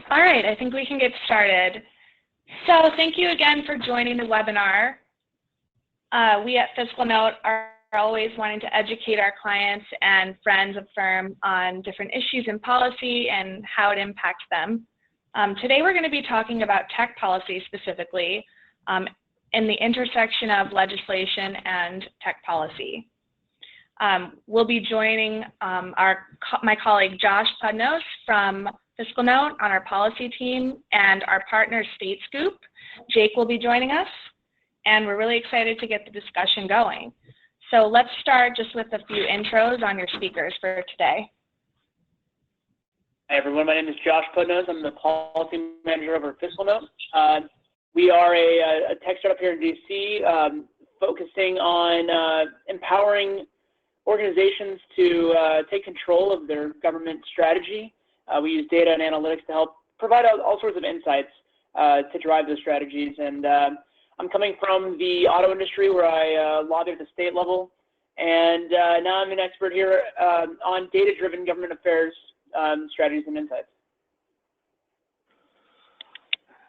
All right, I think we can get started. So thank you again for joining the webinar. We at FiscalNote are always wanting to educate our clients and friends of firm on different issues in policy and how it impacts them. Today we're going to be talking about tech policy specifically in the intersection of legislation and tech policy. We'll be joining my colleague Josh Pudnos from FiscalNote on our policy team, and our partner Statescoop. Jake will be joining us, and we're really excited to get the discussion going. So let's start just with a few intros on your speakers for today. Hi everyone, my name is Josh Pudnos. I'm the policy manager over at FiscalNote. We are a tech startup here in DC, focusing on empowering organizations to take control of their government strategy. We use data and analytics to help provide all sorts of insights to drive those strategies. And I'm coming from the auto industry where I lobby at the state level. And now I'm an expert here on data-driven government affairs strategies and insights.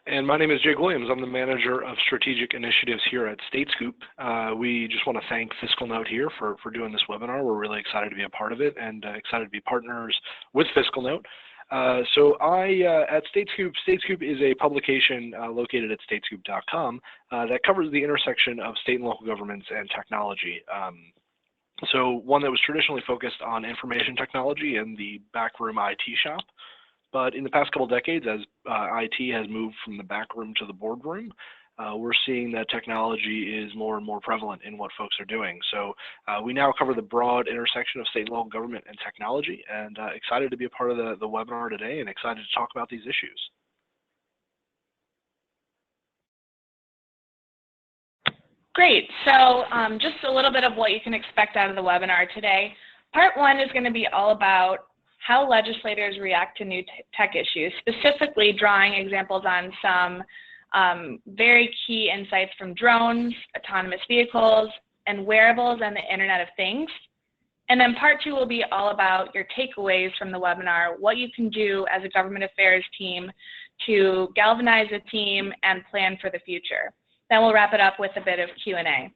And my name is Jake Williams. I'm the manager of strategic initiatives here at Statescoop. We just want to thank FiscalNote here for doing this webinar. We're really excited to be a part of it and excited to be partners with FiscalNote. At Statescoop is a publication located at statescoop.com that covers the intersection of state and local governments and technology. So one that was traditionally focused on information technology and the backroom IT shop. But in the past couple of decades, as IT has moved from the back room to the boardroom, we're seeing that technology is more and more prevalent in what folks are doing. So we now cover the broad intersection of state and local government and technology, and excited to be a part of the webinar today and excited to talk about these issues. Great, so just a little bit of what you can expect out of the webinar today. Part one is going to be all about how legislators react to new tech issues, specifically drawing examples on some very key insights from drones, autonomous vehicles, and wearables and the Internet of Things. And then part two will be all about your takeaways from the webinar, what you can do as a government affairs team to galvanize a team and plan for the future. Then we'll wrap it up with a bit of Q&A.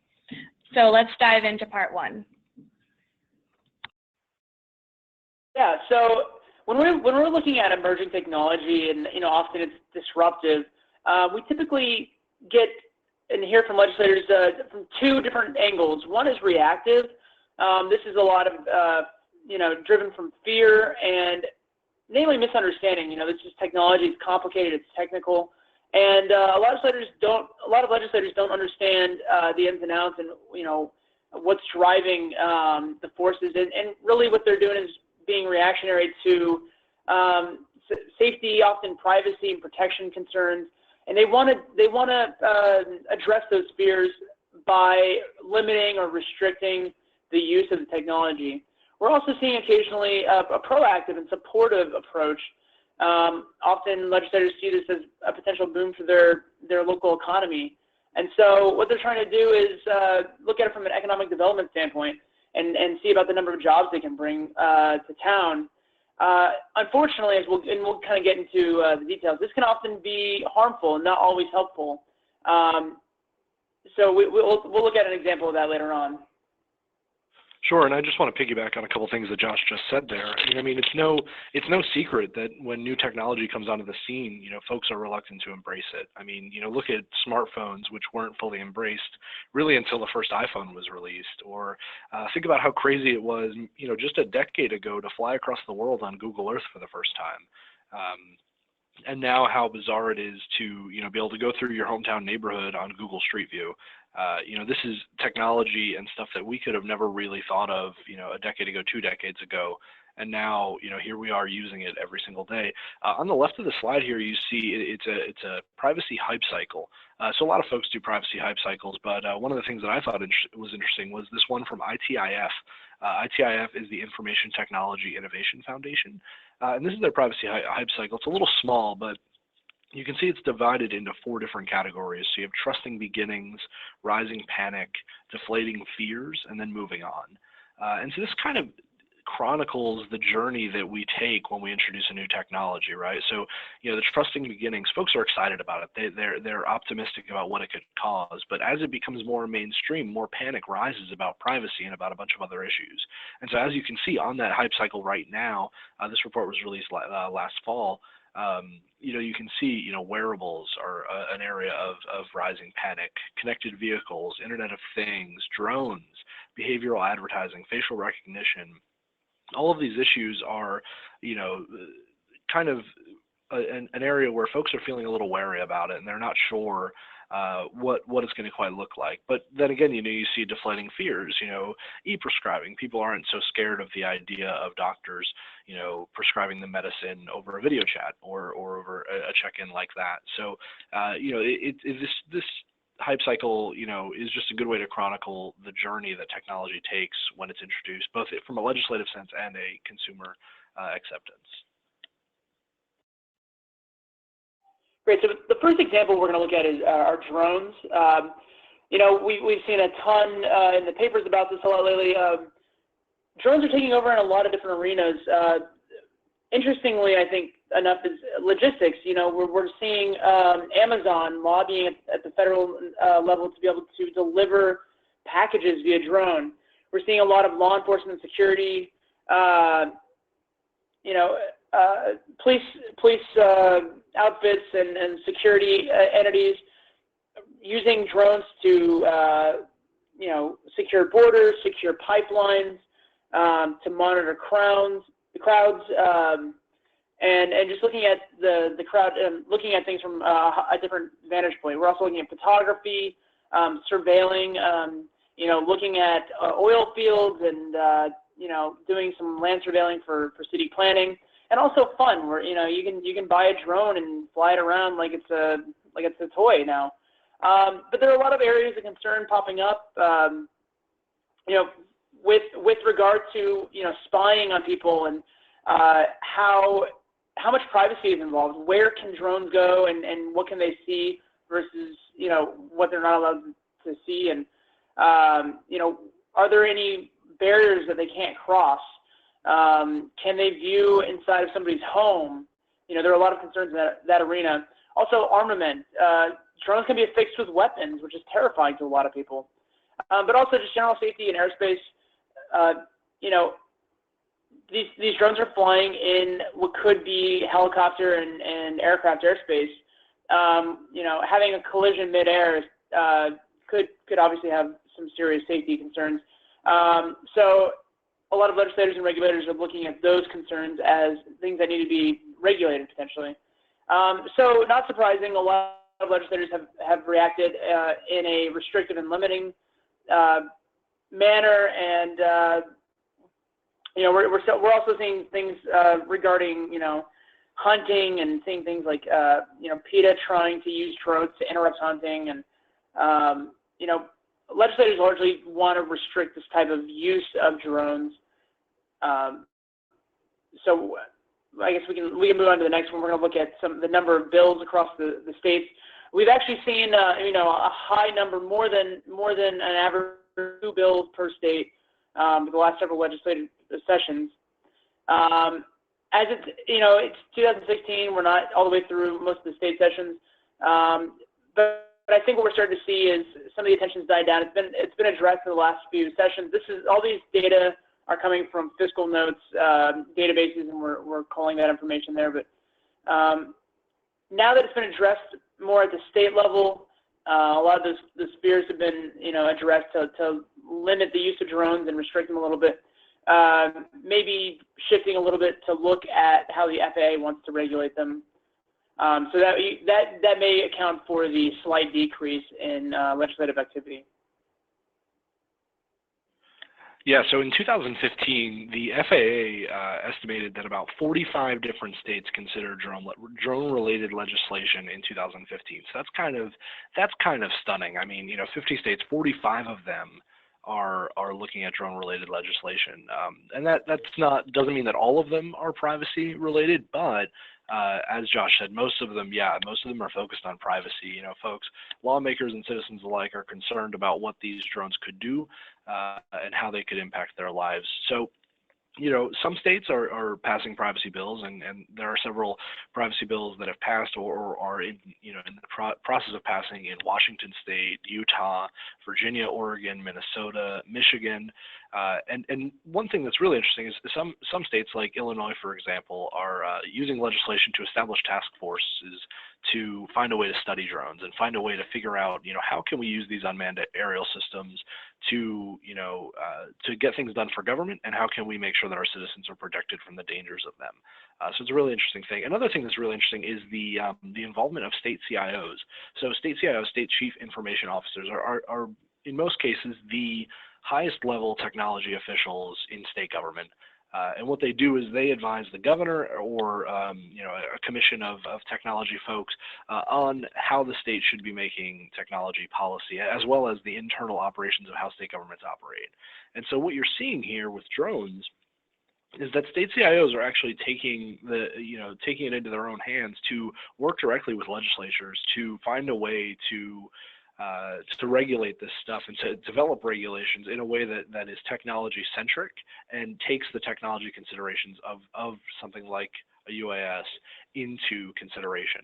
So let's dive into part one. Yeah, so when we're looking at emerging technology, and often it's disruptive, we typically get and hear from legislators from two different angles. One is reactive. This is a lot of driven from fear and namely misunderstanding. This is technology, it's complicated, it's technical, and a lot of legislators don't understand the ins and outs and what's driving the forces, and really what they're doing is being reactionary to safety, often privacy and protection concerns, and they want to address those fears by limiting or restricting the use of the technology. We're also seeing occasionally a proactive and supportive approach. Often legislators see this as a potential boom for their local economy, and so what they're trying to do is look at it from an economic development standpoint and see about the number of jobs they can bring to town. Unfortunately, and we'll kind of get into the details, this can often be harmful and not always helpful. So we'll look at an example of that later on. Sure, and I just want to piggyback on a couple of things that Josh just said there. I mean, it's no secret that when new technology comes onto the scene, folks are reluctant to embrace it. I mean, look at smartphones, which weren't fully embraced really until the first iPhone was released, or think about how crazy it was, just a decade ago to fly across the world on Google Earth for the first time. And now how bizarre it is to, be able to go through your hometown neighborhood on Google Street View. This is technology and stuff that we could have never really thought of, a decade ago, 2 decades ago. And now, here we are using it every single day. On the left of the slide here, you see it's a privacy hype cycle. So a lot of folks do privacy hype cycles, but one of the things that I thought was interesting was this one from ITIF. ITIF is the Information Technology Innovation Foundation. And this is their privacy hype cycle. It's a little small, but you can see it's divided into 4 different categories. So you have trusting beginnings, rising panic, deflating fears, and then moving on. And so this kind of chronicles the journey that we take when we introduce a new technology, right? So, the trusting beginnings, folks are excited about it. They're optimistic about what it could cause, but as it becomes more mainstream, more panic rises about privacy and about a bunch of other issues. And so, as you can see on that hype cycle right now, this report was released last fall. You can see, wearables are an area of rising panic, connected vehicles, Internet of Things, drones, behavioral advertising, facial recognition. All of these issues are, kind of an area where folks are feeling a little wary about it, and they're not sure what it's going to quite look like. But then again, you see deflating fears, e-prescribing. People aren't so scared of the idea of doctors, prescribing the medicine over a video chat or over a check-in like that. So, this hype cycle, is just a good way to chronicle the journey that technology takes when it's introduced, both from a legislative sense and a consumer acceptance. Great. So the first example we're going to look at is our drones. We've seen a ton in the papers about this a lot lately. Drones are taking over in a lot of different arenas. Interestingly, I think enough is logistics. We're seeing Amazon lobbying at the federal level to be able to deliver packages via drone. We're seeing a lot of law enforcement and security, police outfits and security entities using drones to, secure borders, secure pipelines, to monitor crowds, and just looking at the crowd and looking at things from a different vantage point. We're also looking at photography, surveilling, looking at oil fields and, doing some land surveilling for city planning. And also fun, where you can buy a drone and fly it around like it's a toy now. But there are a lot of areas of concern popping up. With regard to spying on people and how much privacy is involved. Where can drones go and what can they see versus what they're not allowed to see, and are there any barriers that they can't cross? Can they view inside of somebody's home? There are a lot of concerns in that arena. Also, armament. Drones can be affixed with weapons, which is terrifying to a lot of people. But also just general safety in airspace. These drones are flying in what could be helicopter and aircraft airspace. Having a collision midair could obviously have some serious safety concerns. So a lot of legislators and regulators are looking at those concerns as things that need to be regulated potentially. So not surprising, a lot of legislators have reacted in a restrictive and limiting manner, and we're also seeing things regarding hunting, and seeing things like PETA trying to use drones to interrupt hunting, and legislators largely want to restrict this type of use of drones. So I guess we can move on to the next one. We're going to look at the number of bills across the states. We've actually seen a high number, more than an average 2 bills per state for the last several legislative sessions. As it's 2016, we're not all the way through most of the state sessions, but I think what we're starting to see is some of the attention's died down. It's been addressed in the last few sessions. All these data are coming from FiscalNote's databases, and we're calling that information there. But now that it's been addressed more at the state level, a lot of those fears have been addressed to limit the use of drones and restrict them a little bit. Maybe shifting a little bit to look at how the FAA wants to regulate them. So that may account for the slight decrease in legislative activity. Yeah, so in 2015, the FAA estimated that about 45 different states considered drone-related legislation in 2015. So that's kind of stunning. I mean, 50 states, 45 of them are looking at drone-related legislation, and doesn't mean that all of them are privacy-related, but as Josh said, most of them are focused on privacy. Folks, lawmakers and citizens alike are concerned about what these drones could do and how they could impact their lives. So some states are passing privacy bills, and there are several privacy bills that have passed or are in the process of passing in Washington State, Utah, Virginia, Oregon, Minnesota, Michigan, and one thing that's really interesting is some states like Illinois, for example, are using legislation to establish task forces to find a way to study drones and find a way to figure out, how can we use these unmanned aerial systems to, to get things done for government, and how can we make sure that our citizens are protected from the dangers of them. So it's a really interesting thing. Another thing that's really interesting is the involvement of state CIOs. So state CIOs, state chief information officers, are in most cases the highest level technology officials in state government. And what they do is they advise the governor or a commission of technology folks on how the state should be making technology policy, as well as the internal operations of how state governments operate. And so what you're seeing here with drones is that state CIOs are actually taking it into their own hands to work directly with legislatures to find a way to regulate this stuff and to develop regulations in a way that is technology centric and takes the technology considerations of something like a UAS into consideration.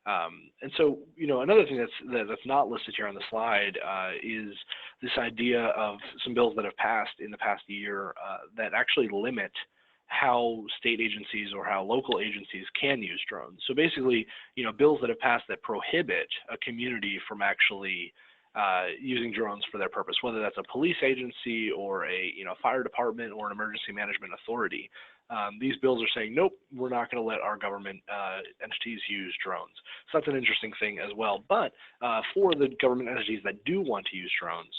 And so, another thing that's not listed here on the slide is this idea of some bills that have passed in the past year that actually limit how state agencies or how local agencies can use drones. So basically, bills that have passed that prohibit a community from actually using drones for their purpose, whether that's a police agency or a fire department or an emergency management authority. These bills are saying, nope, we're not going to let our government entities use drones. So that's an interesting thing as well. But for the government entities that do want to use drones,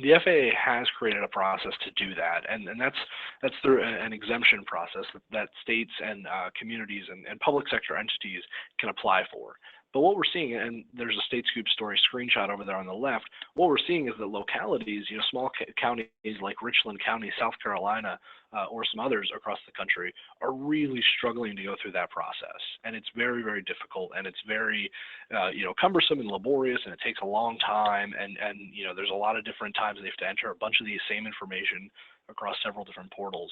the FAA has created a process to do that, and that's through an exemption process that states and communities and public sector entities can apply for. But what we're seeing, and there's a Statescoop story screenshot over there on the left, what we're seeing is that localities, small counties like Richland County, South Carolina, or some others across the country are really struggling to go through that process. And it's very, very difficult, and it's very, cumbersome and laborious, and it takes a long time, and there's a lot of different times they have to enter a bunch of the same information across several different portals.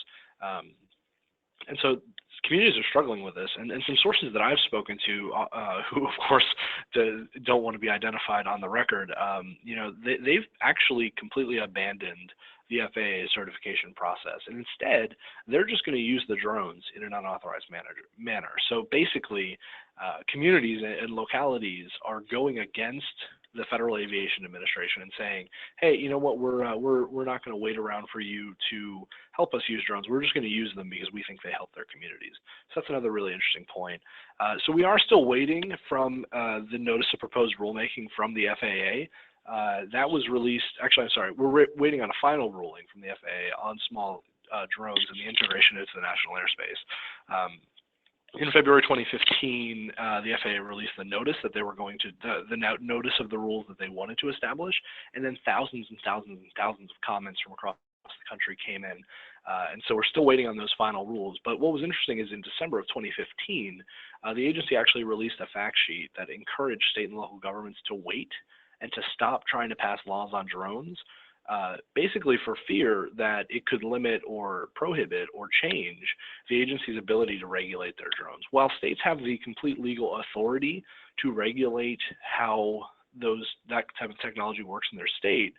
And so communities are struggling with this, and some sources that I've spoken to, who of course don't want to be identified on the record, they've actually completely abandoned the FAA certification process, and instead they're just going to use the drones in an unauthorized manner. So basically, communities and localities are going against the Federal Aviation Administration and saying, hey, you know what, we're not going to wait around for you to help us use drones. We're just going to use them because we think they help their communities. So that's another really interesting point. So we are still waiting from the notice of proposed rulemaking from the FAA. That was released, actually, I'm sorry, we're waiting on a final ruling from the FAA on small drones and the integration into the national airspace. In February 2015, the FAA released the notice that they were going to, the notice of the rules that they wanted to establish, and then thousands and thousands and thousands of comments from across the country came in. And so we're still waiting on those final rules. But what was interesting is in December of 2015, the agency actually released a fact sheet that encouraged state and local governments to wait and to stop trying to pass laws on drones, basically for fear that it could limit or prohibit or change the agency's ability to regulate their drones. While states have the complete legal authority to regulate how that type of technology works in their state,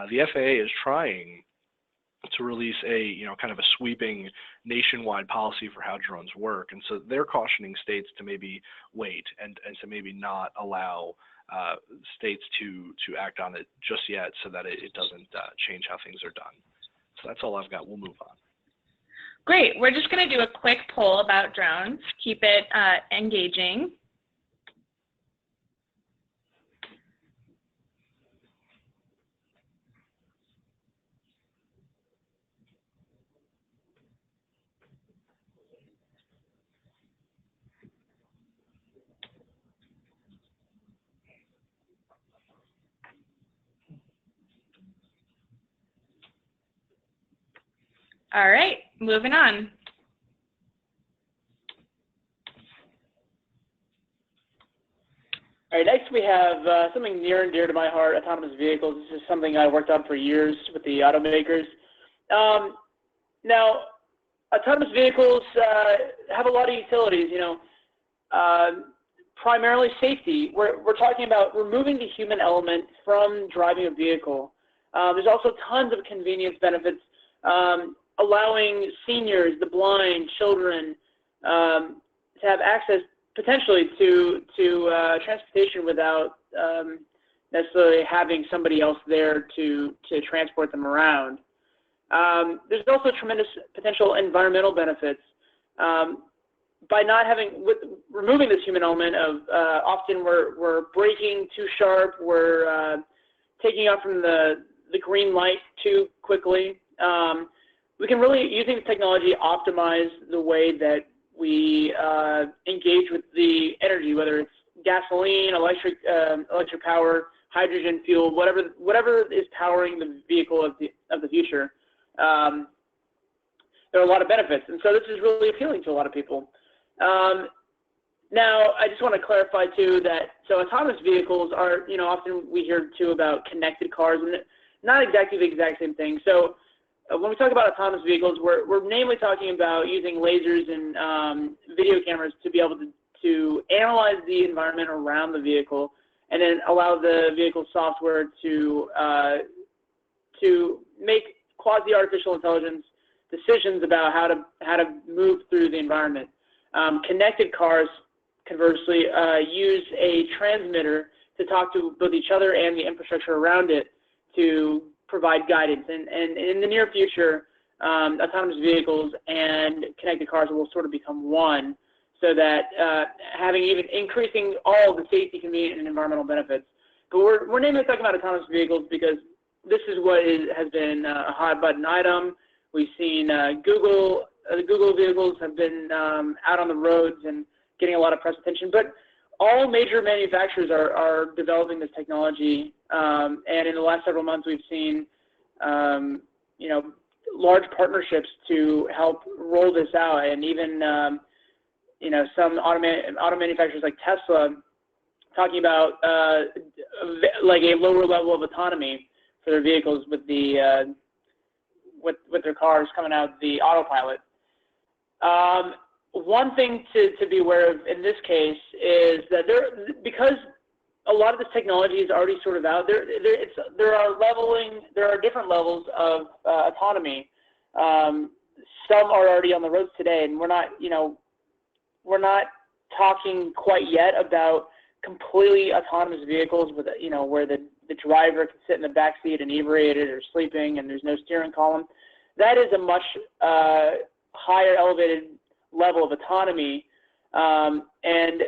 the FAA is trying to release a kind of a sweeping nationwide policy for how drones work, and so they're cautioning states to maybe wait and to maybe not allow states to act on it just yet, so that it doesn't change how things are done. So that's all I've got. We'll move on. Great. We're just going to do a quick poll about drones. Keep it engaging. All right, moving on. All right, next we have something near and dear to my heart, autonomous vehicles. This is something I worked on for years with the automakers. Now, autonomous vehicles have a lot of utilities, primarily safety. We're talking about removing the human element from driving a vehicle. There's also tons of convenience benefits, allowing seniors, the blind, children to have access potentially to transportation without necessarily having somebody else there to transport them around. There's also tremendous potential environmental benefits. By not removing this human element of often we're braking too sharp, we're taking off from the green light too quickly. We can really, using the technology, optimize the way that we engage with the energy, whether it's gasoline, electric power, hydrogen fuel, whatever is powering the vehicle of the future. There are a lot of benefits, and so this is really appealing to a lot of people. Now, I just want to clarify too that autonomous vehicles are, often we hear too about connected cars, and not exactly the exact same thing. So when we talk about autonomous vehicles, we're namely talking about using lasers and video cameras to be able to analyze the environment around the vehicle, and then allow the vehicle software to make quasi-artificial intelligence decisions about how to move through the environment. Connected cars, conversely, use a transmitter to talk to both each other and the infrastructure around it to provide guidance. And in the near future, autonomous vehicles and connected cars will sort of become one, so that having even increasing all the safety, convenience, and environmental benefits. But we're namely talking about autonomous vehicles because this is what has been a hot button item. We've seen the Google vehicles have been out on the roads and getting a lot of press attention, but all major manufacturers are developing this technology, and in the last several months we've seen large partnerships to help roll this out, and even some auto manufacturers like Tesla talking about like a lower level of autonomy for their vehicles with the with their cars coming out the autopilot. One thing to be aware of in this case is that because a lot of this technology is already sort of out there, there are different levels of autonomy. Some are already on the roads today, and we're not talking quite yet about completely autonomous vehicles with where the driver can sit in the back seat inebriated or sleeping and there's no steering column. That is a much higher elevated level of autonomy, and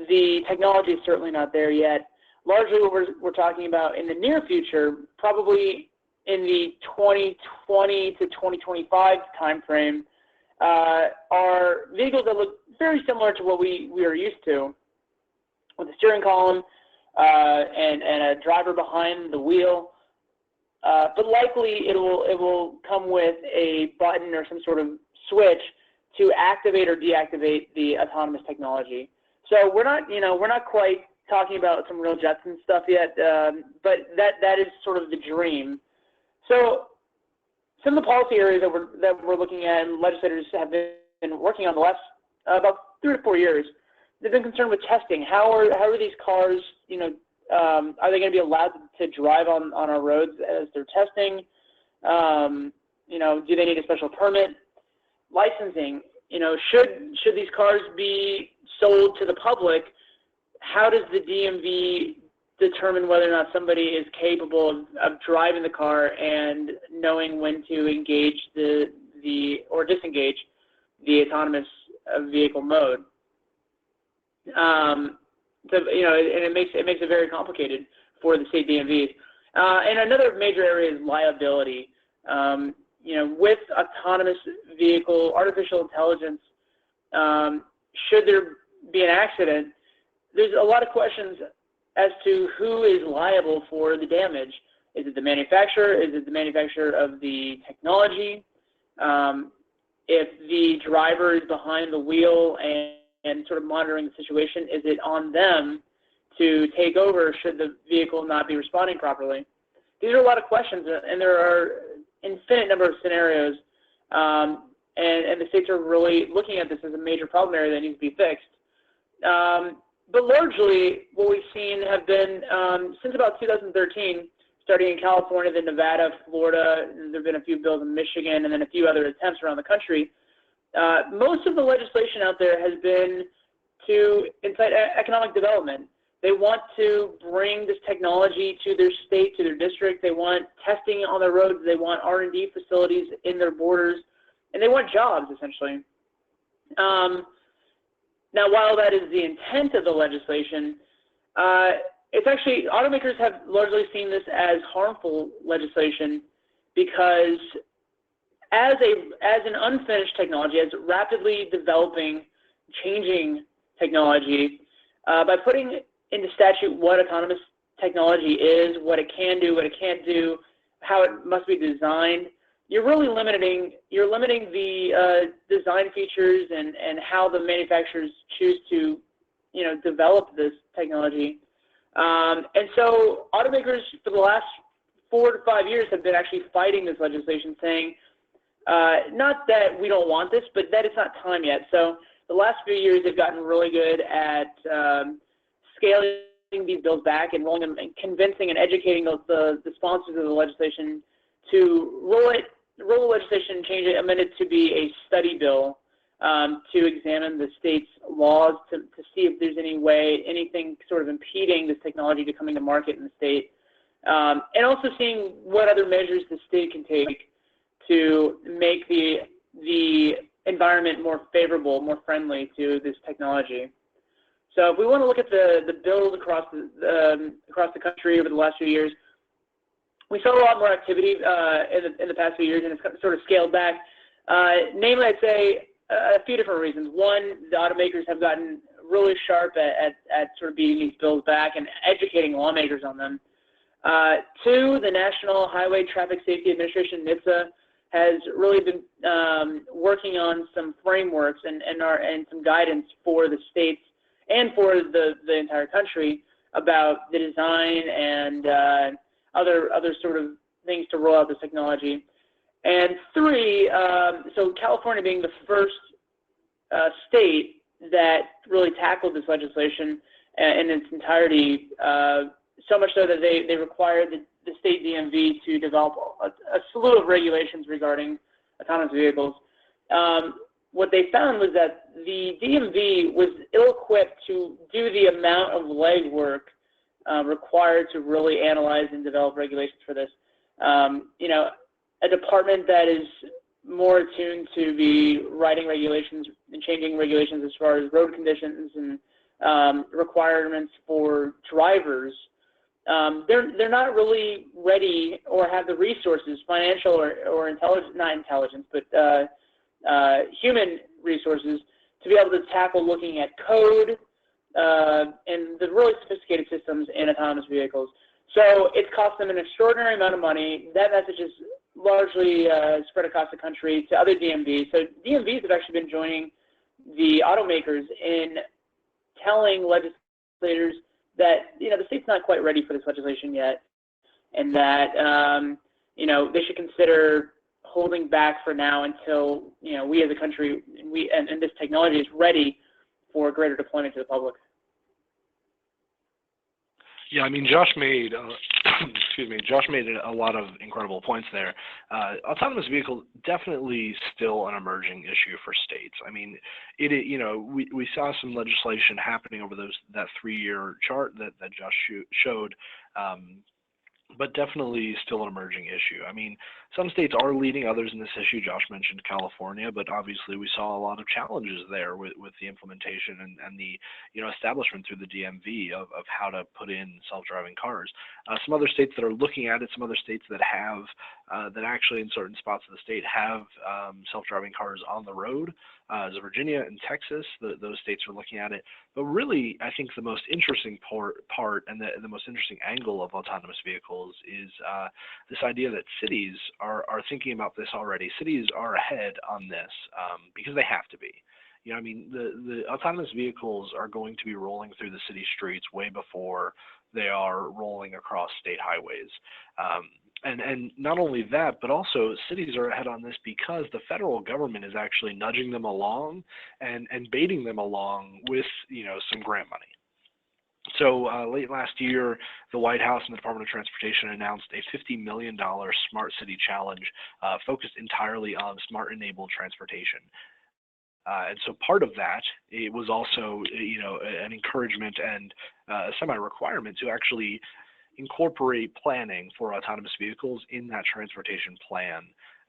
the technology is certainly not there yet. Largely what we're talking about in the near future, probably in the 2020 to 2025 timeframe, are vehicles that look very similar to what we are used to, with a steering column and a driver behind the wheel. But likely it will come with a button or some sort of switch to activate or deactivate the autonomous technology. So we're not quite talking about some real Jetson stuff yet, but that is sort of the dream. So some of the policy areas that we're looking at, and legislators have been working on the last about 3 to 4 years. They've been concerned with testing. How are these cars, are they going to be allowed to drive on our roads as they're testing? Do they need a special permit? Licensing, should these cars be sold to the public? How does the DMV determine whether or not somebody is capable of driving the car and knowing when to engage or disengage the autonomous vehicle mode? And it makes it very complicated for the state DMVs. And another major area is liability. With autonomous vehicle, artificial intelligence, should there be an accident, there's a lot of questions as to who is liable for the damage. Is it the manufacturer? Is it the manufacturer of the technology? If the driver is behind the wheel and sort of monitoring the situation, is it on them to take over should the vehicle not be responding properly? These are a lot of questions, and there are infinite number of scenarios. and the states are really looking at this as a major problem area that needs to be fixed. But largely, what we've seen have been, since about 2013, starting in California, then Nevada, Florida, there have been a few bills in Michigan, and then a few other attempts around the country. Most of the legislation out there has been to incite economic development. They want to bring this technology to their state, to their district. They want testing on their roads. They want R&D facilities in their borders, and they want jobs, essentially. Now, while that is the intent of the legislation, it's actually, automakers have largely seen this as harmful legislation because as an unfinished technology, as rapidly developing, changing technology, by putting into statute what autonomous technology is, what it can do, what it can't do, how it must be designed, you're really limiting the design features and how the manufacturers choose to, develop this technology. And so automakers for the last 4 to 5 years have been actually fighting this legislation, saying not that we don't want this, but that it's not time yet. So the last few years they've gotten really good at scaling these bills back and rolling them and convincing and educating the sponsors of the legislation to roll the legislation and change it, amend it to be a study bill to examine the state's laws to see if there's anything sort of impeding this technology to coming to market in the state, and also seeing what other measures the state can take to make the environment more favorable, more friendly to this technology. So if we want to look at the bills across the country over the last few years, we saw a lot more activity in the past few years, and it's sort of scaled back. Namely, I'd say a few different reasons. One, the automakers have gotten really sharp at sort of beating these bills back and educating lawmakers on them. Two, the National Highway Traffic Safety Administration, NHTSA, has really been working on some frameworks and some guidance for the states and for the entire country about the design and other sort of things to roll out this technology. And three, so California being the first state that really tackled this legislation in its entirety, so much so that they required the state DMV to develop a slew of regulations regarding autonomous vehicles. What they found was that the DMV was ill-equipped to do the amount of legwork required to really analyze and develop regulations for this. A department that is more attuned to be writing regulations and changing regulations as far as road conditions and requirements for drivers, they're not really ready or have the resources, financial or human resources to be able to tackle looking at code and the really sophisticated systems in autonomous vehicles. So it's cost them an extraordinary amount of money. That message is largely spread across the country to other DMVs. So DMVs have actually been joining the automakers in telling legislators that the state's not quite ready for this legislation yet, and that they should consider holding back for now until we as a country and this technology is ready for greater deployment to the public. Yeah, I mean, Josh made Josh made a lot of incredible points there. Autonomous vehicle definitely still an emerging issue for states. I mean, we saw some legislation happening over that 3-year chart that Josh showed. But definitely still an emerging issue. I mean, some states are leading others in this issue. Josh mentioned California, but obviously we saw a lot of challenges there with the implementation and the establishment through the DMV of how to put in self-driving cars. Some other states that are looking at it, some other states that have that actually in certain spots of the state have self-driving cars on the road. As Virginia and Texas, those states are looking at it. But really, I think the most interesting part and the most interesting angle of autonomous vehicles is this idea that cities are thinking about this already. Cities are ahead on this because they have to be. I mean, the autonomous vehicles are going to be rolling through the city streets way before they are rolling across state highways. And not only that, but also cities are ahead on this because the federal government is actually nudging them along and baiting them along with, some grant money. So late last year, the White House and the Department of Transportation announced a $50 million Smart City Challenge focused entirely on smart-enabled transportation. And so part of that, it was also, an encouragement and a semi-requirement to actually incorporate planning for autonomous vehicles in that transportation plan.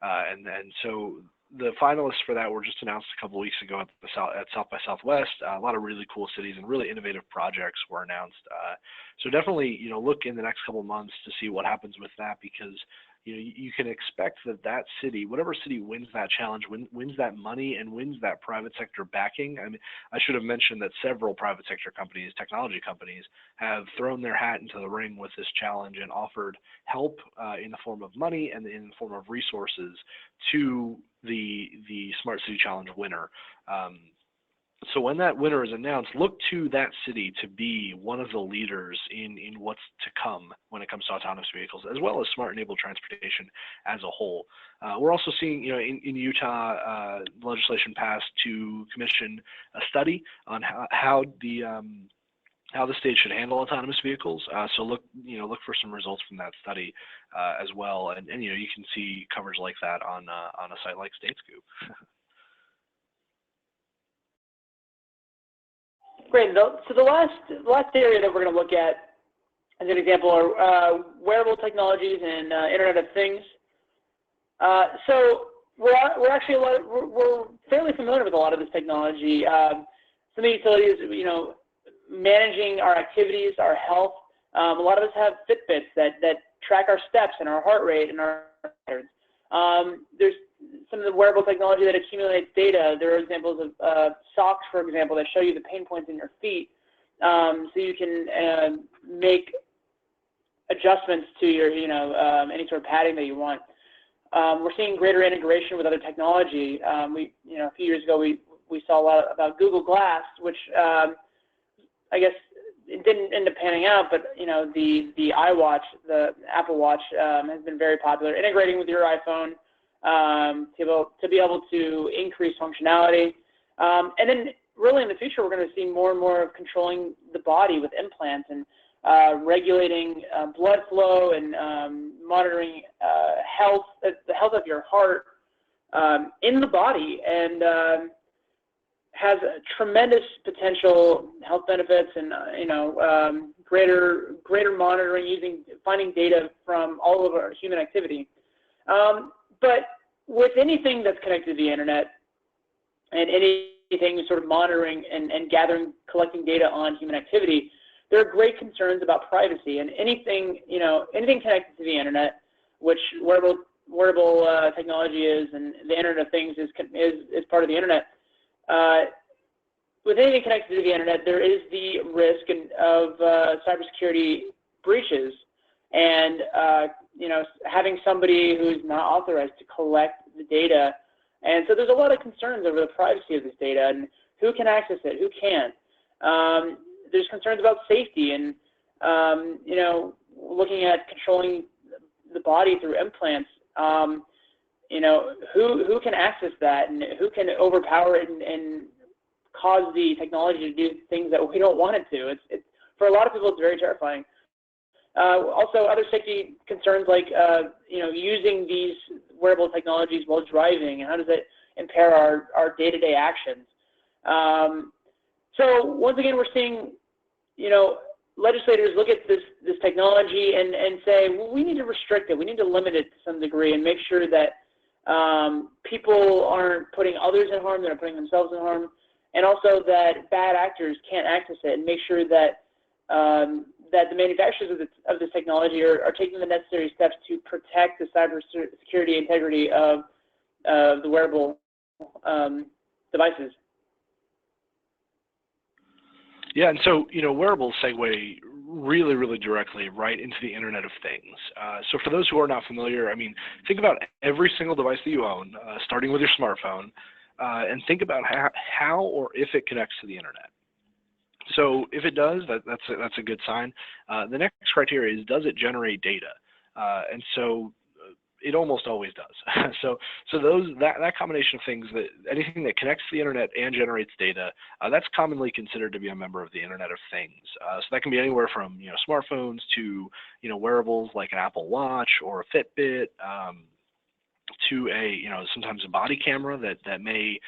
And so the finalists for that were just announced a couple of weeks ago at South by Southwest. A lot of really cool cities and really innovative projects were announced. So definitely, look in the next couple of months to see what happens with that, because you can expect that city, whatever city wins that challenge, wins that money and wins that private sector backing. I mean, I should have mentioned that several private sector companies, technology companies, have thrown their hat into the ring with this challenge and offered help in the form of money and in the form of resources to the Smart City Challenge winner. So when that winner is announced, look to that city to be one of the leaders in what's to come when it comes to autonomous vehicles, as well as smart enabled transportation as a whole. We're also seeing, in Utah, legislation passed to commission a study on how the state should handle autonomous vehicles. So look for some results from that study as well, and you can see coverage like that on a site like Statescoop. Great. So the last area that we're going to look at as an example are wearable technologies and Internet of Things. So we're actually we're fairly familiar with a lot of this technology. Some of the utilities, managing our activities, our health. A lot of us have Fitbits that track our steps and our heart rate and our patterns. There's some of the wearable technology that accumulates data. There are examples of socks, for example, that show you the pain points in your feet, so you can make adjustments to your, any sort of padding that you want. We're seeing greater integration with other technology. A few years ago, we saw a lot about Google Glass, which I guess it didn't end up panning out, but the iWatch, the Apple Watch, has been very popular, integrating with your iPhone to be able to increase functionality. And then really in the future, we're going to see more and more of controlling the body with implants and regulating blood flow and monitoring the health of your heart in the body, and has a tremendous potential health benefits and greater monitoring, finding data from all of our human activity. But with anything that's connected to the internet and anything sort of monitoring and collecting data on human activity, there are great concerns about privacy, and anything connected to the internet, which wearable technology is, and the Internet of Things is part of the internet. With anything connected to the internet, there is the risk of cybersecurity breaches, and having somebody who's not authorized to collect the data. And so there's a lot of concerns over the privacy of this data and who can access it, who can't. There's concerns about safety and looking at controlling the body through implants. Who can access that, and who can overpower it and cause the technology to do things that we don't want it to. It's for a lot of people, it's very terrifying. Also, other safety concerns like using these wearable technologies while driving, and how does it impair our day-to-day actions. So once again, we're seeing legislators look at this technology and say, well, we need to restrict it, we need to limit it to some degree, and make sure that people aren't putting others in harm, they're not putting themselves in harm, and also that bad actors can't access it, and make sure that that the manufacturers of this technology are taking the necessary steps to protect the cybersecurity integrity of the wearable devices. Yeah, and so, wearables segue really, really directly right into the Internet of Things. So for those who are not familiar, think about every single device that you own, starting with your smartphone, and think about how or if it connects to the Internet. So if it does, that's a good sign. The next criteria is, does it generate data? And so it almost always does. so that combination of things, that anything that connects to the internet and generates data, that's commonly considered to be a member of the Internet of Things. So that can be anywhere from smartphones to wearables like an Apple Watch or a Fitbit, to a sometimes a body camera that may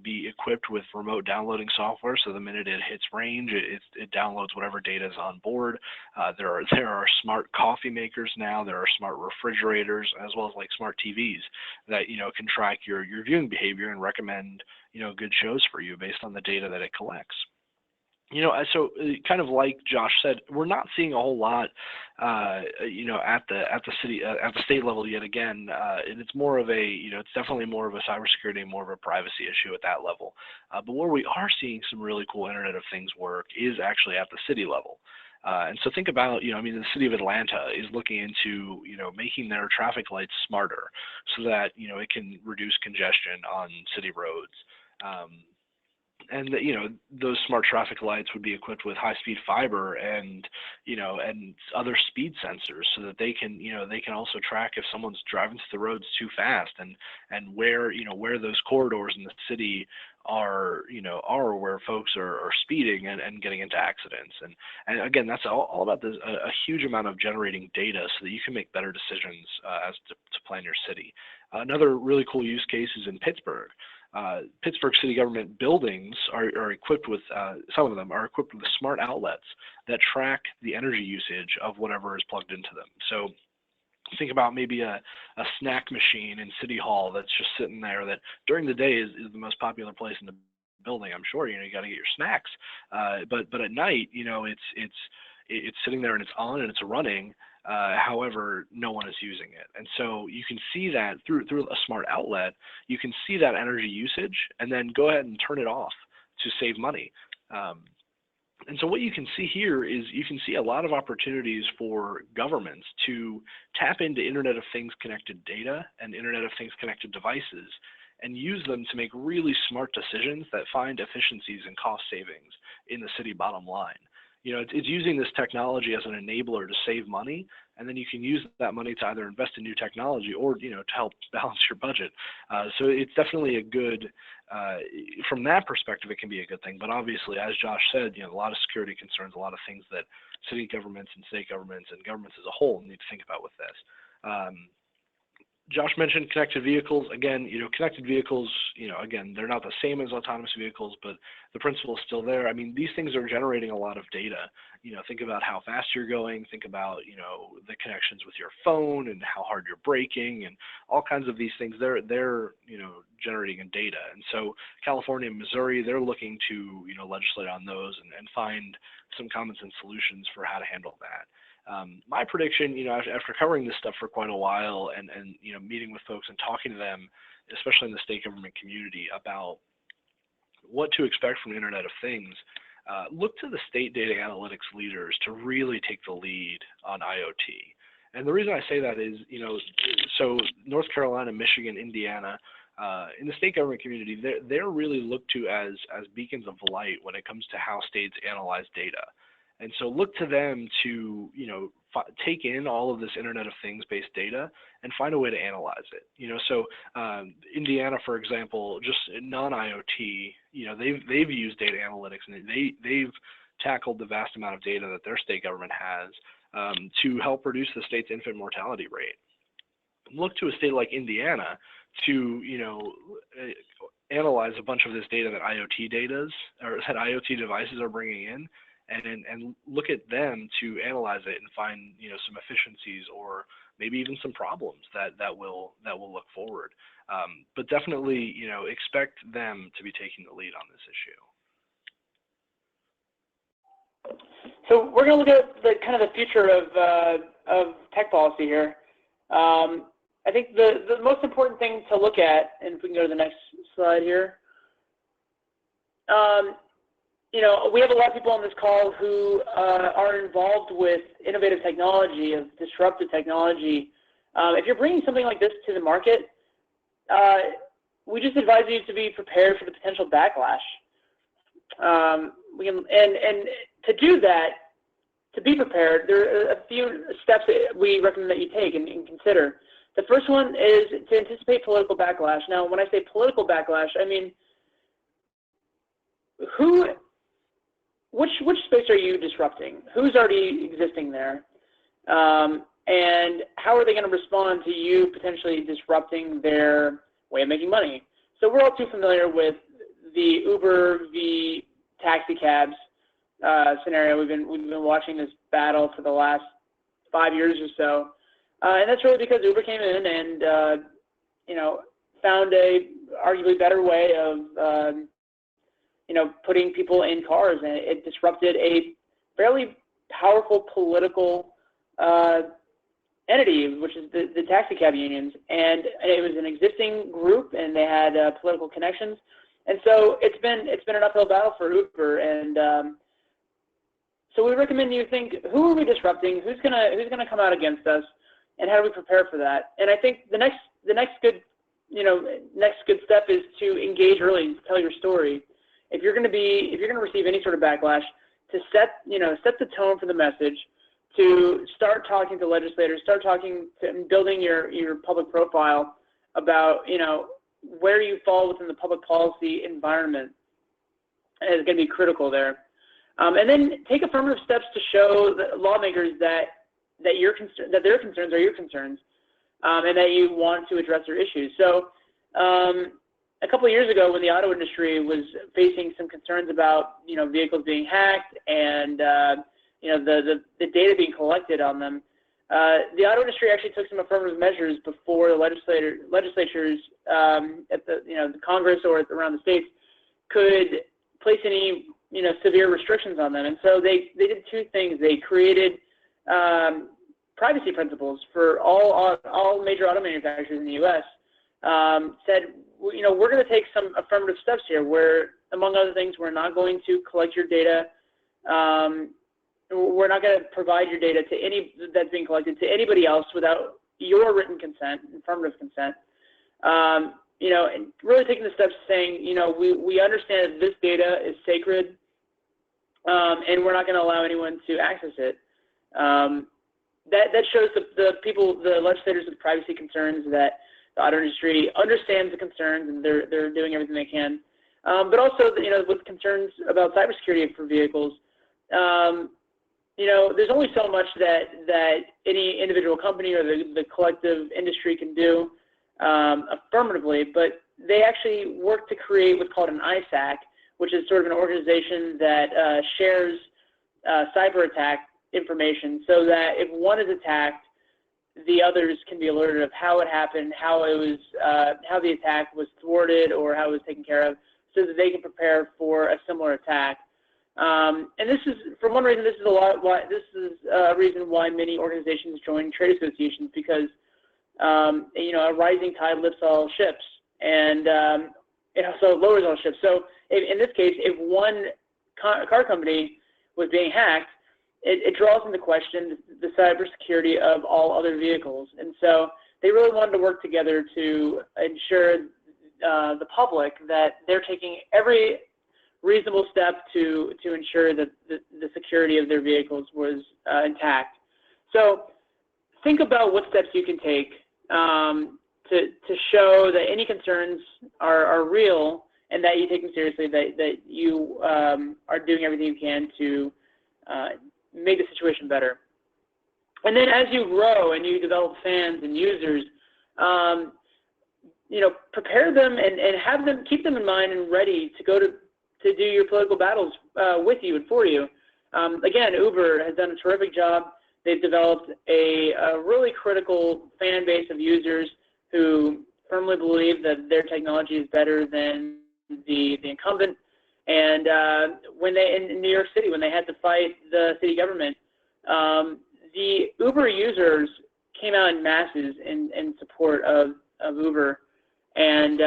be equipped with remote downloading software, so the minute it hits range, it downloads whatever data is on board. There are smart coffee makers now. There are smart refrigerators, as well as like smart TVs that can track your viewing behavior and recommend good shows for you based on the data that it collects. So kind of like Josh said, we're not seeing a whole lot, at the state level yet again, and it's more of it's definitely more of a cybersecurity and more of a privacy issue at that level. But where we are seeing some really cool Internet of Things work is actually at the city level. And so think about, the city of Atlanta is looking into, making their traffic lights smarter so that, it can reduce congestion on city roads. And those smart traffic lights would be equipped with high-speed fiber and and other speed sensors, so that they can also track if someone's driving through the roads too fast, and where those corridors in the city are where folks are speeding and getting into accidents. And again, that's all about a huge amount of generating data so that you can make better decisions as to plan your city. Another really cool use case is in Pittsburgh. Pittsburgh city government buildings are equipped with, some of them are equipped with smart outlets that track the energy usage of whatever is plugged into them. So think about maybe a snack machine in City Hall that's just sitting there, that during the day is the most popular place in the building. I'm sure you got to get your snacks, but at night it's sitting there and it's on and it's running. However, no one is using it. And so you can see that through a smart outlet, you can see that energy usage and then go ahead and turn it off to save money. And so what you can see here is you can see a lot of opportunities for governments to tap into Internet of Things connected data and Internet of Things connected devices and use them to make really smart decisions that find efficiencies and cost savings in the city bottom line. It's using this technology as an enabler to save money, and then you can use that money to either invest in new technology or, to help balance your budget. So it's definitely a good, from that perspective, it can be a good thing. But obviously, as Josh said, a lot of security concerns, a lot of things that city governments and state governments and governments as a whole need to think about with this. Josh mentioned connected vehicles. Again, connected vehicles, again, they're not the same as autonomous vehicles, but the principle is still there. I mean, these things are generating a lot of data. Think about how fast you're going. Think about, the connections with your phone and how hard you're braking and all kinds of these things. They're generating in data. And so California and Missouri, they're looking to, legislate on those and find some common sense solutions for how to handle that. My prediction, after covering this stuff for quite a while and meeting with folks and talking to them, especially in the state government community, about what to expect from the Internet of Things, look to the state data analytics leaders to really take the lead on IoT. And the reason I say that is, so North Carolina, Michigan, Indiana, in the state government community, they're really looked to as beacons of light when it comes to how states analyze data. And so look to them to, take in all of this Internet of Things based data and find a way to analyze it. So Indiana, for example, just non-IoT, they've used data analytics and they've tackled the vast amount of data that their state government has to help reduce the state's infant mortality rate. Look to a state like Indiana to, analyze a bunch of this data that that IoT devices are bringing in, and look at them to analyze it and find some efficiencies or maybe even some problems that will look forward. But definitely expect them to be taking the lead on this issue. So we're going to look at the kind of the future of tech policy here. I think the most important thing to look at, and if we can go to the next slide here. We have a lot of people on this call who are involved with innovative technology, of disruptive technology. If you're bringing something like this to the market, we just advise you to be prepared for the potential backlash. And to do that, to be prepared, there are a few steps that we recommend that you take and consider. The first one is to anticipate political backlash. Now, when I say political backlash, I mean which space are you disrupting? Who's already existing there? And how are they going to respond to you potentially disrupting their way of making money? So we're all too familiar with the Uber v. taxi cabs scenario. We've been watching this battle for the last 5 years or so, and that's really because Uber came in and found a arguably better way of putting people in cars, and it disrupted a fairly powerful political entity, which is the taxi cab unions, and it was an existing group, and they had political connections, and so it's been an uphill battle for Uber, and so we recommend you think, who are we disrupting? Who's gonna come out against us, and how do we prepare for that? And I think the next good step is to engage early, to tell your story. If you're going to receive any sort of backlash, to set the tone for the message, to start talking to legislators, building your public profile about where you fall within the public policy environment is going to be critical there. And then take affirmative steps to show the lawmakers that their concerns are your concerns, and that you want to address their issues. So a couple of years ago, when the auto industry was facing some concerns about vehicles being hacked and the data being collected on them, the auto industry actually took some affirmative measures before the legislatures at the Congress or around the states could place any severe restrictions on them. And so they did two things. They created privacy principles for all major auto manufacturers in the U.S. Said, we're going to take some affirmative steps here where, among other things, we're not going to collect your data. We're not going to provide your data that's being collected to anybody else without your written consent, affirmative consent. And really taking the steps saying, we understand that this data is sacred, and we're not going to allow anyone to access it. That shows the legislators with privacy concerns, that the auto industry understands the concerns and they're doing everything they can. But also, with concerns about cybersecurity for vehicles, there's only so much that any individual company or the collective industry can do affirmatively, but they actually work to create what's called an ISAC, which is sort of an organization that shares cyber attack information, so that if one is attacked, the others can be alerted of how it happened, how the attack was thwarted, or how it was taken care of, so that they can prepare for a similar attack. And this is, for one reason, this is a reason why many organizations join trade associations, because a rising tide lifts all ships, and it also lowers all ships. So in this case, if one car company was being hacked, it draws into question the cybersecurity of all other vehicles. And so they really wanted to work together to ensure the public that they're taking every reasonable step to ensure that the security of their vehicles was intact. So think about what steps you can take to show that any concerns are real and that you take them seriously, that you are doing everything you can to make the situation better. And then as you grow and you develop fans and users, prepare them and have them, keep them in mind and ready to go to do your political battles with you and for you. Again, Uber has done a terrific job. They've developed a really critical fan base of users who firmly believe that their technology is better than the incumbent. And when in New York City, when they had to fight the city government, the Uber users came out in masses in support of Uber. And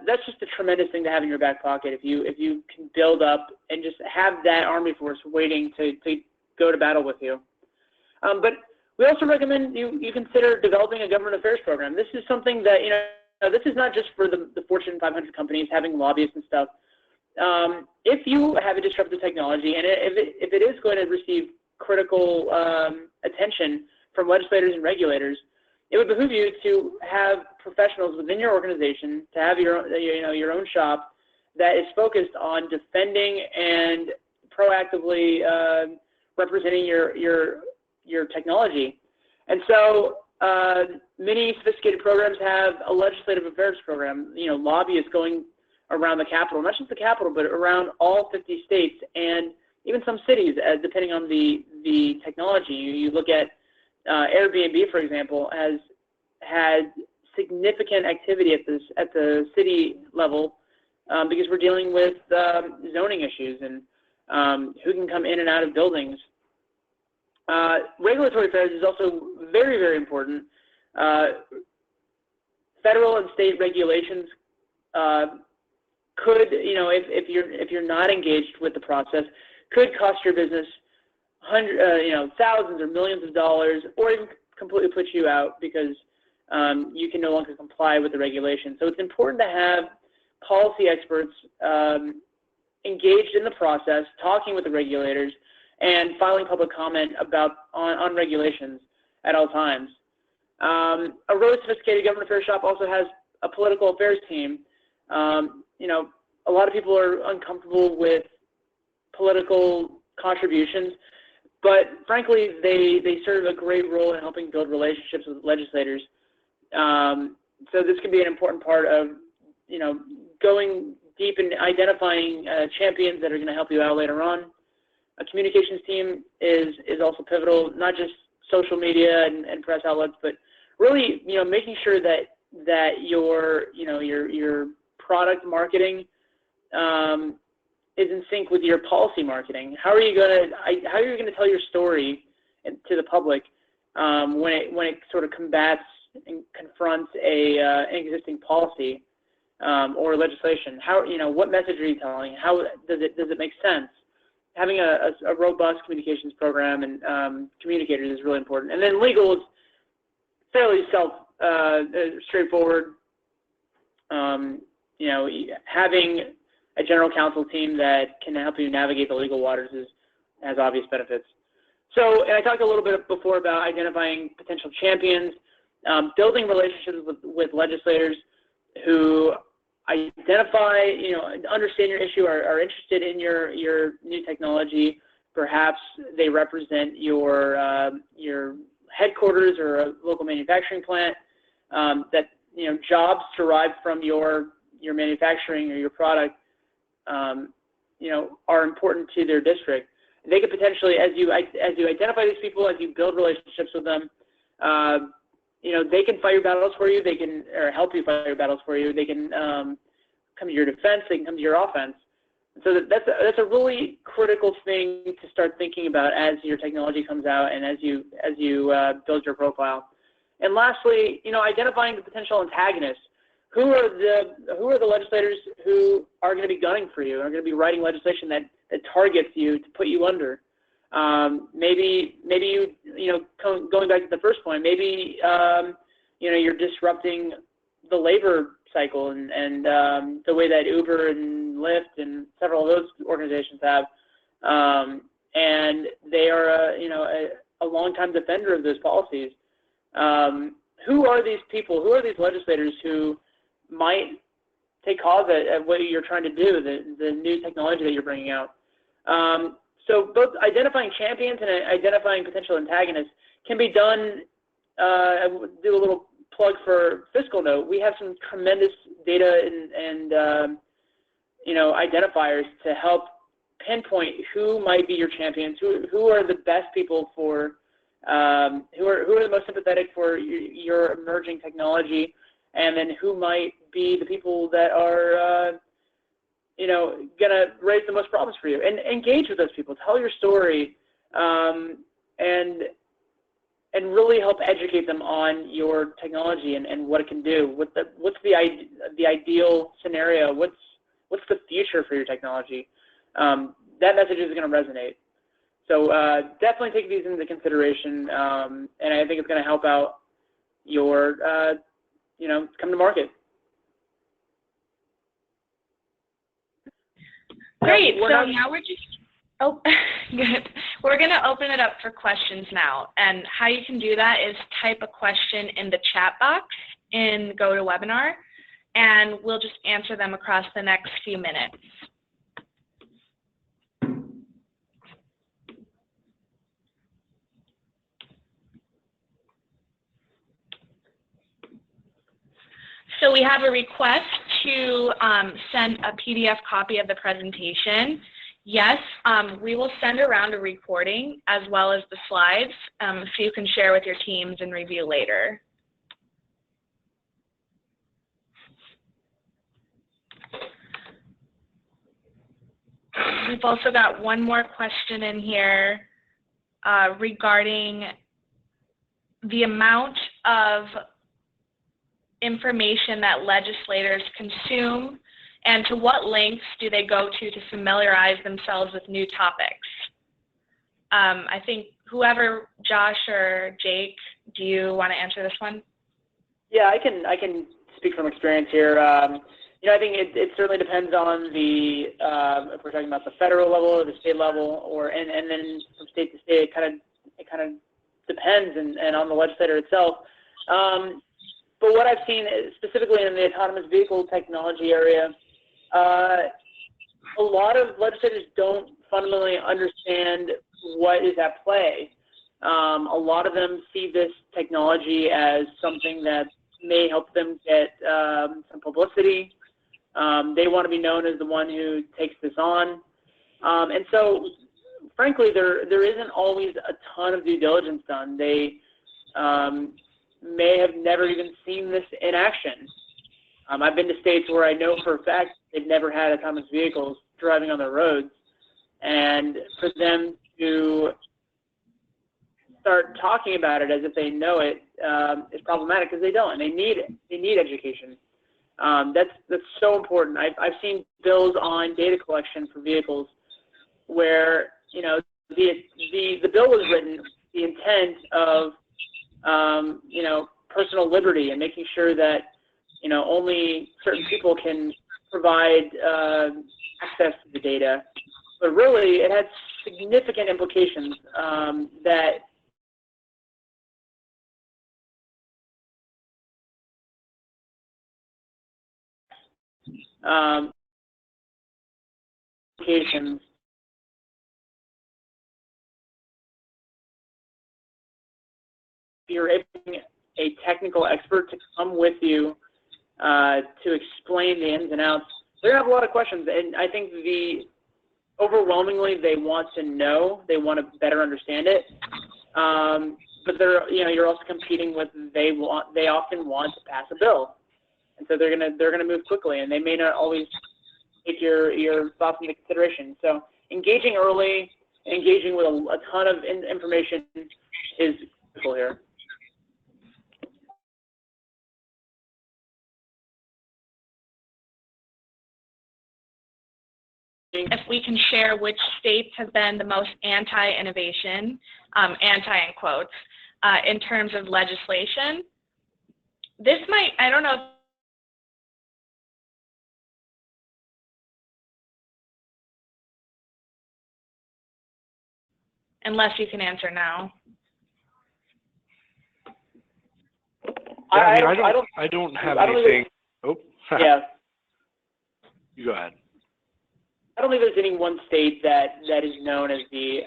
that's just a tremendous thing to have in your back pocket if you can build up and just have that army force waiting to go to battle with you. But we also recommend you consider developing a government affairs program. This is something that, this is not just for the Fortune 500 companies having lobbyists and stuff. If you have a disruptive technology and if it is going to receive critical attention from legislators and regulators, it would behoove you to have professionals within your organization, to have your own shop that is focused on defending and proactively representing your technology. And so many sophisticated programs have a legislative affairs program, lobbyists going around the Capitol, not just the Capitol, but around all 50 states and even some cities, depending on the technology. You look at Airbnb, for example, has had significant activity at the city level because we're dealing with zoning issues and who can come in and out of buildings. Regulatory affairs is also very, very important. Federal and state regulations could, if you're not engaged with the process, could cost your business thousands or millions of dollars, or even completely put you out because you can no longer comply with the regulation. So it's important to have policy experts engaged in the process, talking with the regulators, and filing public comment on regulations at all times. A really sophisticated government affairs shop also has a political affairs team. A lot of people are uncomfortable with political contributions, but frankly, they serve a great role in helping build relationships with legislators. So this can be an important part of, going deep and identifying champions that are going to help you out later on. A communications team is also pivotal, not just social media and press outlets, but really, making sure that your product marketing is in sync with your policy marketing. How are you going to tell your story to the public when it sort of combats and confronts an existing policy or legislation? What message are you telling? How does it make sense? Having a robust communications program and communicators is really important. And then legal is fairly straightforward. Having a general counsel team that can help you navigate the legal waters has obvious benefits. So, and I talked a little bit before about identifying potential champions, building relationships with legislators who identify, understand your issue, are interested in your new technology. Perhaps they represent your headquarters or a local manufacturing plant that, jobs derived from your manufacturing or your product, are important to their district. They could potentially, as you identify these people, as you build relationships with them, they can fight your battles for you. They can help you fight your battles for you. They can come to your defense. They can come to your offense. So that's a really critical thing to start thinking about as your technology comes out and as you build your profile. And lastly, identifying the potential antagonists. Who are the legislators who are going to be gunning for you, are going to be writing legislation that targets you to put you under? Maybe you going back to the first point, maybe you're disrupting the labor cycle and the way that Uber and Lyft and several of those organizations have, and they are a longtime defender of those policies. Who are these people? Who are these legislators who might take cause at what you're trying to do, the new technology that you're bringing out? So both identifying champions and identifying potential antagonists can be done. I will do a little plug for FiscalNote. We have some tremendous data and identifiers to help pinpoint who might be your champions, who are the best people for, who are the most sympathetic for your emerging technology, and then who might be the people that are going to raise the most problems for you. And engage with those people. Tell your story, and really help educate them on your technology and what it can do. What's the ideal scenario? What's the future for your technology? That message is going to resonate. So definitely take these into consideration, and I think it's going to help out your come to market. Great. So now we're just Oh, good. We're going to open it up for questions now. And how you can do that is type a question in the chat box in GoToWebinar, and we'll just answer them across the next few minutes. So we have a request to send a PDF copy of the presentation. Yes, we will send around a recording as well as the slides so you can share with your teams and review later. We've also got one more question in here regarding the amount of information that legislators consume and to what lengths do they go to familiarize themselves with new topics. I think whoever, Josh or Jake, do you want to answer this one? Yeah, I can speak from experience here. You know, I think it certainly depends on the if we're talking about the federal level or the state level, or and then from state to state, it kind of depends and on the legislator itself. But what I've seen specifically in the autonomous vehicle technology area, a lot of legislators don't fundamentally understand what is at play. A lot of them see this technology as something that may help them get some publicity. They want to be known as the one who takes this on. And so, frankly, there isn't always a ton of due diligence done. They may have never even seen this in action. I've been to states where I know for a fact they've never had autonomous vehicles driving on their roads, and for them to start talking about it as if they know it is problematic because they don't, and they need it. They need education. That's so important. I've seen bills on data collection for vehicles where, you know, the bill was written with the intent of you know, personal liberty and making sure that, you know, only certain people can provide access to the data. But really, it had significant implications that implications you're able to get a technical expert to come with you to explain the ins and outs. They're gonna have a lot of questions, and I think overwhelmingly they want to know, they want to better understand it. But you're also competing with they often want to pass a bill, and so they're gonna move quickly, and they may not always take your thoughts into consideration. So engaging early, engaging with a ton of information is critical here. If we can share which states have been the most anti-innovation, anti in quotes, in terms of legislation. This might, I don't know. Unless you can answer now. Yeah, I don't have anything. Oh, yeah. You go ahead. I don't think there's any one state that is known as the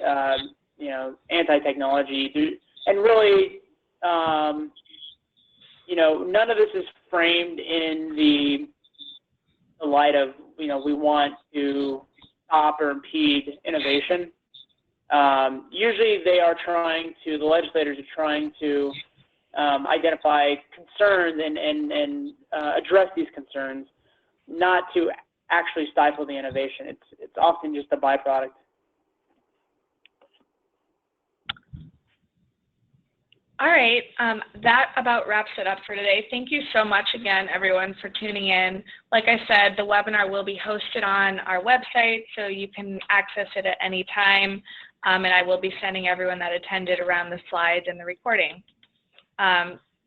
you know, anti-technology, and really, you know, none of this is framed in the light of, you know, we want to stop or impede innovation. Usually, the legislators are trying to identify concerns and address these concerns, not to actually stifle the innovation. It's often just a byproduct. All right, that about wraps it up for today. Thank you so much again, everyone, for tuning in. Like I said, the webinar will be hosted on our website, so you can access it at any time, and I will be sending everyone that attended around the slides and the recording.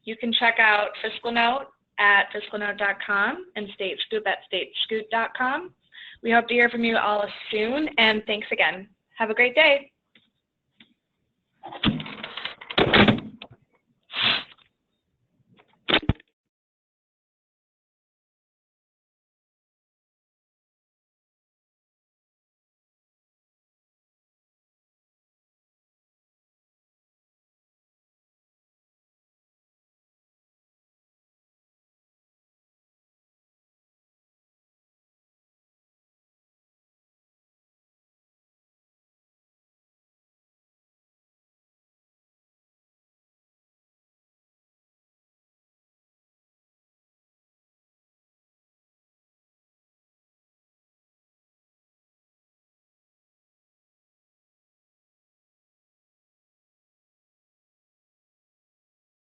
You can check out FiscalNote at FiscalNote.com and Statescoop at Statescoop.com. We hope to hear from you all soon, and thanks again. Have a great day.